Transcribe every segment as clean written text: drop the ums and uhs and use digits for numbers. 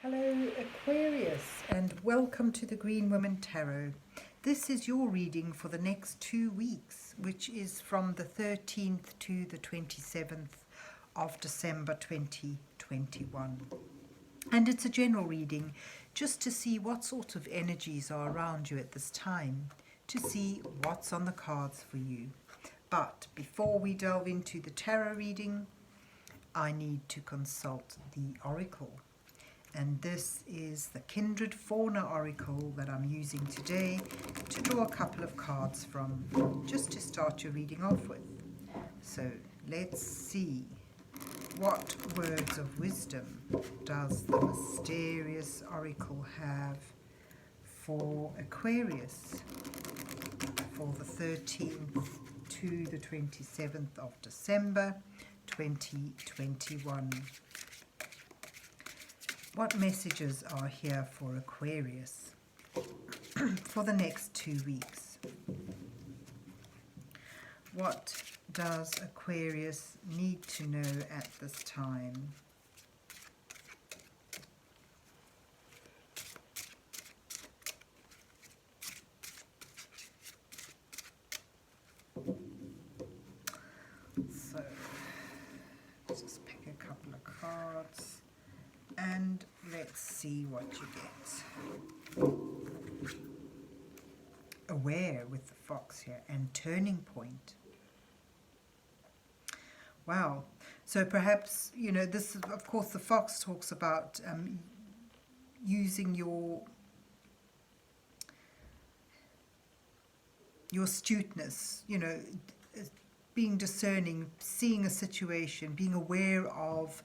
Hello Aquarius and welcome to the Green Woman Tarot. This is your reading for the next 2 weeks, which is from the 13th to the 27th of December 2021. And it's a general reading just to see what sort of energies are around you at this time, to see what's on the cards for you. But before we delve into the tarot reading, I need to consult the oracle. And this is the Kindred Fauna oracle that I'm using today to draw a couple of cards from, just to start your reading off with. So let's see, what words of wisdom does the mysterious oracle have for Aquarius for the 13th to the 27th of December 2021. What messages are here for Aquarius for the next 2 weeks? What does Aquarius need to know at this time? So, let's just pick a couple of cards. And let's see what you get. Aware with the fox here, and turning point. Wow. So perhaps, you know, this, of course, the fox talks about using your astuteness, you know, being discerning, seeing a situation, being aware of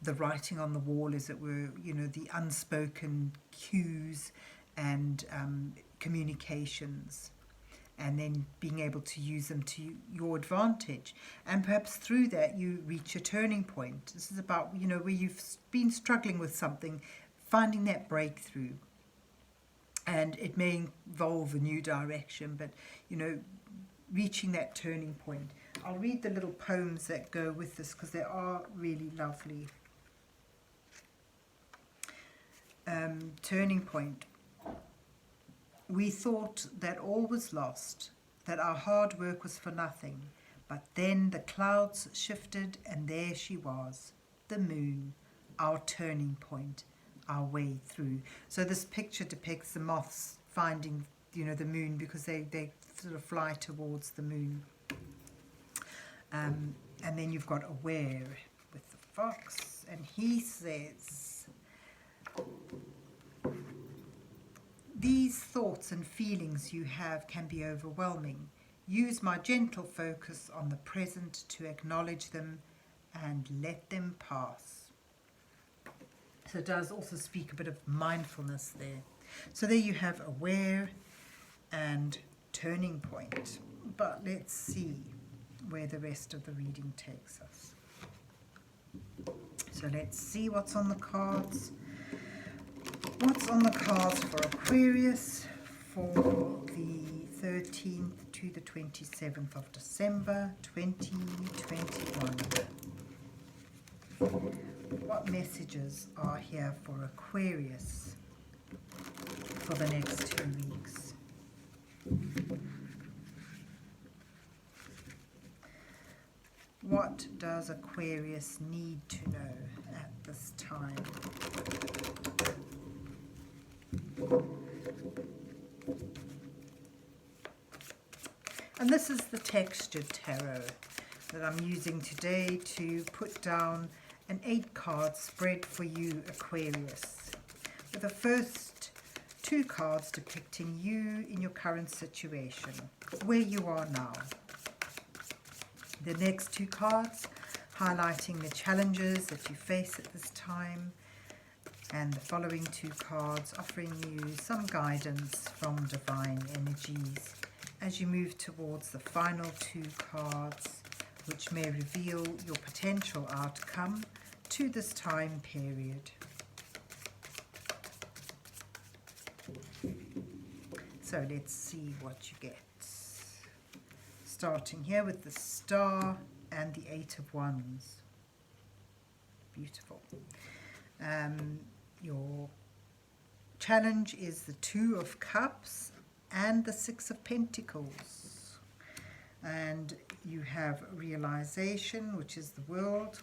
the writing on the wall, as it were, you know, the unspoken cues and communications, and then being able to use them to your advantage. And perhaps through that you reach a turning point. This is about, you know, where you've been struggling with something, finding that breakthrough. And it may involve a new direction, but, you know, reaching that turning point. I'll read the little poems that go with this because they are really lovely. Turning point. We thought that all was lost, that our hard work was for nothing, but then the clouds shifted and there she was, the moon, our turning point, our way through. So this picture depicts the moths finding, you know, the moon, because they sort of fly towards the moon. And then you've got aware with the fox, and he says, these thoughts and feelings you have can be overwhelming. Use my gentle focus on the present to acknowledge them and let them pass. So it does also speak a bit of mindfulness there. So there you have aware and turning point. But let's see where the rest of the reading takes us. So let's see what's on the cards. What's on the cards for Aquarius for the 13th to the 27th of December 2021? What messages are here for Aquarius for the next 2 weeks? What does Aquarius need to know at this time? And this is the textured tarot that I'm using today to put down an 8-card spread for you, Aquarius, with the first 2 cards depicting you in your current situation, where you are now. The next 2 cards highlighting the challenges that you face at this time, and the following 2 cards offering you some guidance from divine energies as you move towards the final 2 cards, which may reveal your potential outcome to this time period. So let's see what you get. Starting here with the Star and the 8 of Wands. Beautiful. Your challenge is the Two of Cups and the Six of Pentacles. And you have realization, which is the world,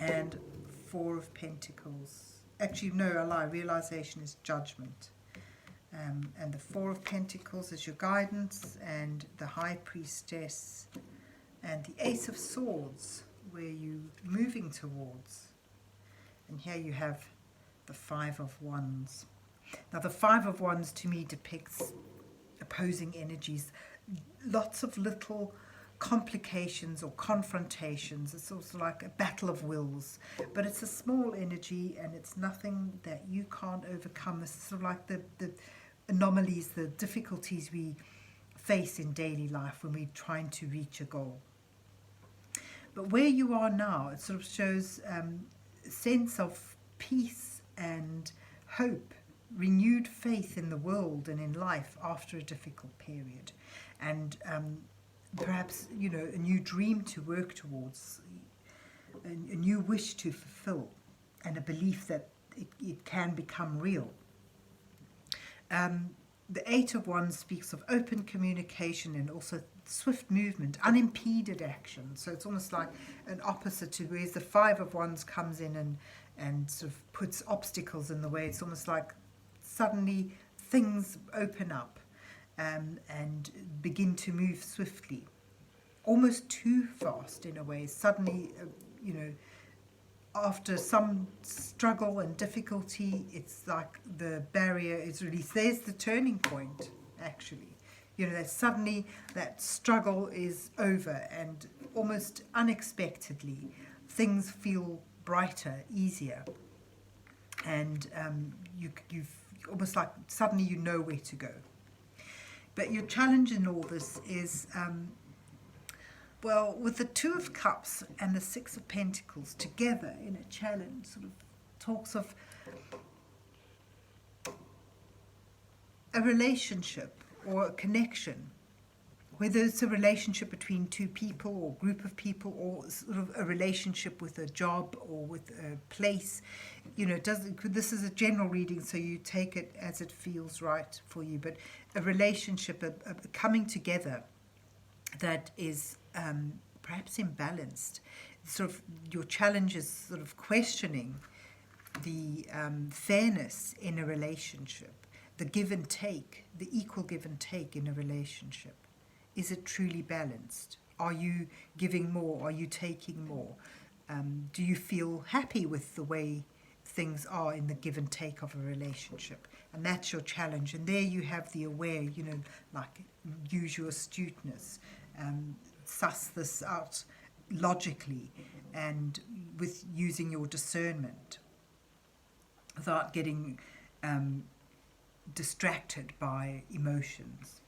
and Four of Pentacles. Actually, no, a lie. Realization is judgment. And the Four of Pentacles is your guidance, and the High Priestess, and the Ace of Swords, where you're moving towards. And here you have the Five of Wands. Now, the Five of Wands to me depicts opposing energies, lots of little complications or confrontations. It's also like a battle of wills, but it's a small energy and it's nothing that you can't overcome. It's sort of like the anomalies, the difficulties we face in daily life when we're trying to reach a goal. But where you are now, it sort of shows a sense of peace and hope, renewed faith in the world and in life after a difficult period, and perhaps, you know, a new dream to work towards, a new wish to fulfill, and a belief that it can become real. The Eight of Wands speaks of open communication and also swift movement, unimpeded action. So it's almost like an opposite to whereas the Five of Wands comes in and sort of puts obstacles in the way. It's almost like suddenly things open up and begin to move swiftly, almost too fast in a way. Suddenly, you know, after some struggle and difficulty, it's like the barrier is released. There's the turning point, actually. You know, that suddenly that struggle is over, and almost unexpectedly, things feel brighter, easier. And you've almost like suddenly you know where to go. But your challenge in all this is, well, with the Two of Cups and the Six of Pentacles together in a challenge, sort of talks of a relationship or a connection, whether it's a relationship between two people or group of people, or sort of a relationship with a job or with a place. You know, this is a general reading, so you take it as it feels right for you. But a relationship, a coming together that is perhaps imbalanced. Sort of your challenge is sort of questioning the fairness in a relationship, the give and take, the equal give and take in a relationship. Is it truly balanced? Are you giving more? Are you taking more? Do you feel happy with the way things are in the give and take of a relationship? And that's your challenge. And there you have the aware, you know, like use your astuteness, suss this out logically and with using your discernment without getting distracted by emotions.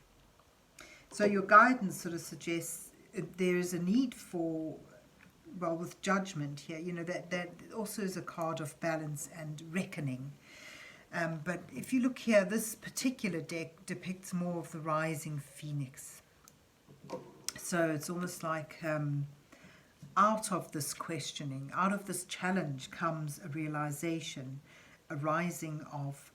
So your guidance sort of suggests there is a need for, well, with judgment here, you know, that also is a card of balance and reckoning. But if you look here, this particular deck depicts more of the rising phoenix. So it's almost like out of this questioning, out of this challenge comes a realization, a rising of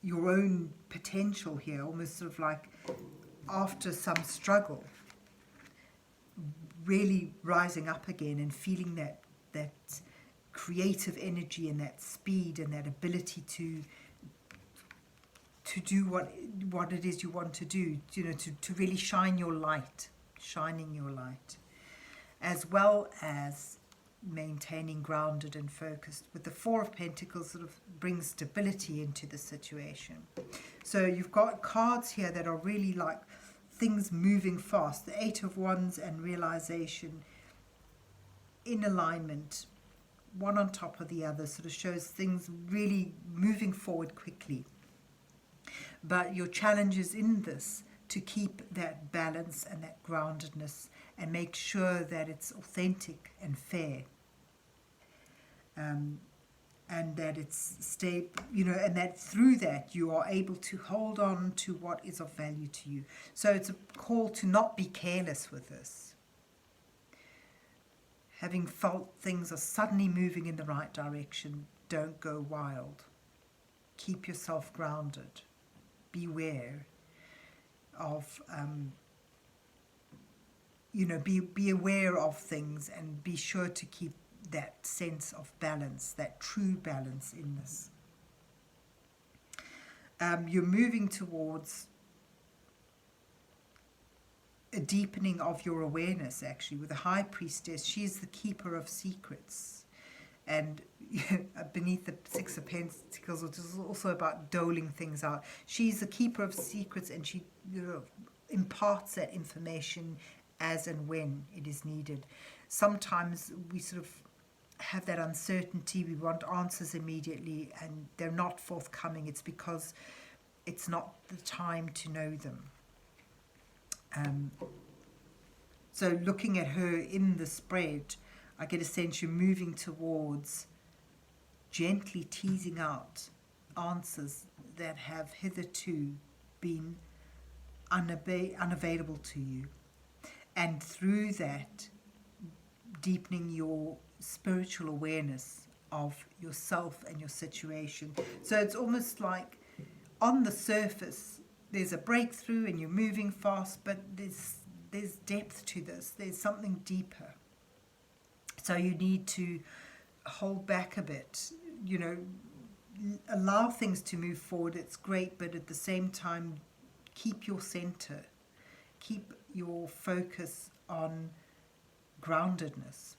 your own potential here, almost sort of like after some struggle, really rising up again and feeling that creative energy and that speed and that ability to do what it is you want to do, you know, to really shining your light, as well as maintaining grounded and focused. With the Four of Pentacles sort of brings stability into the situation. So you've got cards here that are really like things moving fast. The Eight of Wands and realization in alignment, one on top of the other, sort of shows things really moving forward quickly. But your challenge is in this to keep that balance and that groundedness and make sure that it's authentic and fair, and that it's stable, you know, and that through that you are able to hold on to what is of value to you. So it's a call to not be careless with this. Having felt things are suddenly moving in the right direction, don't go wild. Keep yourself grounded. Beware of, be aware of things, and be sure to keep that sense of balance, that true balance in this. You're moving towards a deepening of your awareness, actually, with the High Priestess. She is the keeper of secrets. And beneath the Six of Pentacles, which is also about doling things out. She's the keeper of secrets, and she imparts that information as and when it is needed. Sometimes we sort of have that uncertainty. We want answers immediately, and they're not forthcoming. It's because it's not the time to know them. So looking at her in the spread, I get a sense you're moving towards gently teasing out answers that have hitherto been unavailable to you. And through that, deepening your spiritual awareness of yourself and your situation. So it's almost like on the surface, there's a breakthrough and you're moving fast, but there's depth to this. There's something deeper. So you need to hold back a bit, allow things to move forward. It's great, but at the same time, keep your center. Keep your focus on groundedness,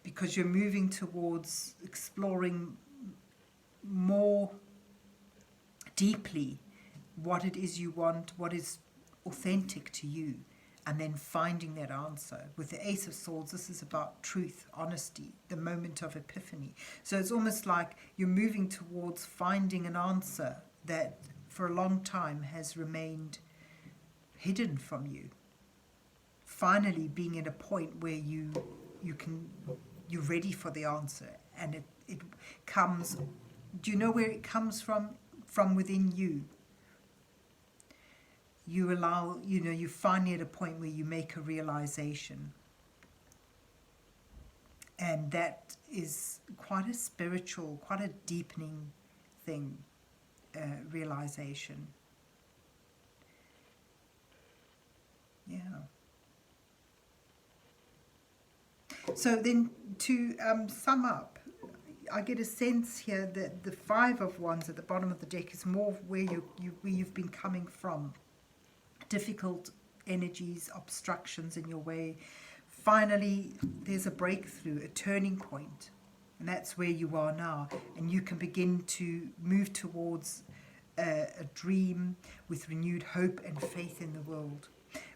because you're moving towards exploring more deeply what it is you want, what is authentic to you, and then finding that answer. With the Ace of Swords, this is about truth, honesty, the moment of epiphany. So it's almost like you're moving towards finding an answer that for a long time has remained hidden from you. Finally being at a point where you're ready for the answer, and it comes. Do you know where it comes from? From within you. You allow, you're finally at a point where you make a realization. And that is quite a spiritual, quite a deepening thing, realization. Yeah. So then to sum up, I get a sense here that the Five of Wands at the bottom of the deck is more where you've been coming from. Difficult energies, obstructions in your way. Finally, there's a breakthrough, a turning point, and that's where you are now. And you can begin to move towards a dream with renewed hope and faith in the world.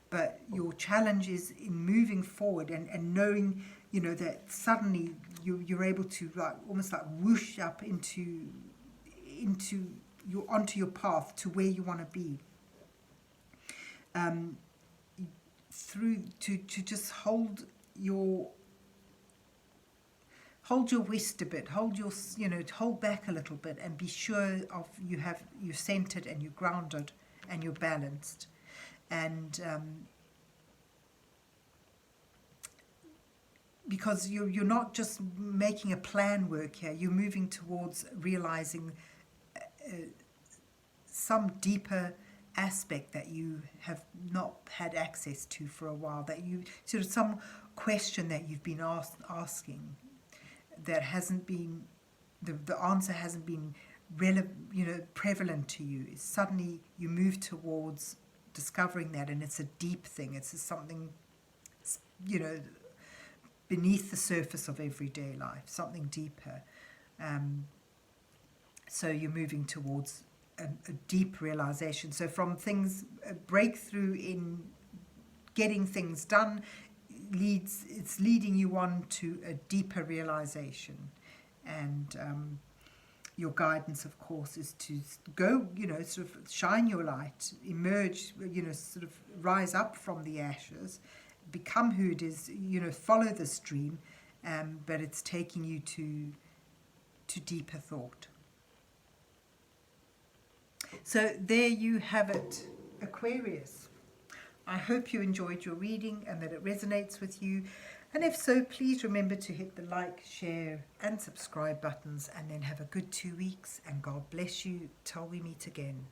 But your challenge is in moving forward and knowing, that suddenly you're able to almost like whoosh up onto your path to where you want to be. To just hold your wrist a bit, hold back a little bit, and be sure of you're centered and you're grounded and you're balanced, and because you're not just making a plan work here, you're moving towards realizing some deeper aspect that you have not had access to for a while, that you sort of some question that you've been asking that hasn't been, the answer hasn't been prevalent to you. Suddenly you move towards discovering that, and it's a deep thing. It's something, beneath the surface of everyday life, something deeper. So you're moving towards a deep realization. So from things, a breakthrough in getting things done, it's leading you on to a deeper realization. And your guidance, of course, is to go, sort of shine your light, emerge, sort of rise up from the ashes, become who it is, follow this dream, but it's taking you to deeper thought. So there you have it, Aquarius. I hope you enjoyed your reading and that it resonates with you. And if so, please remember to hit the like, share and subscribe buttons, and then have a good 2 weeks, and God bless you till we meet again.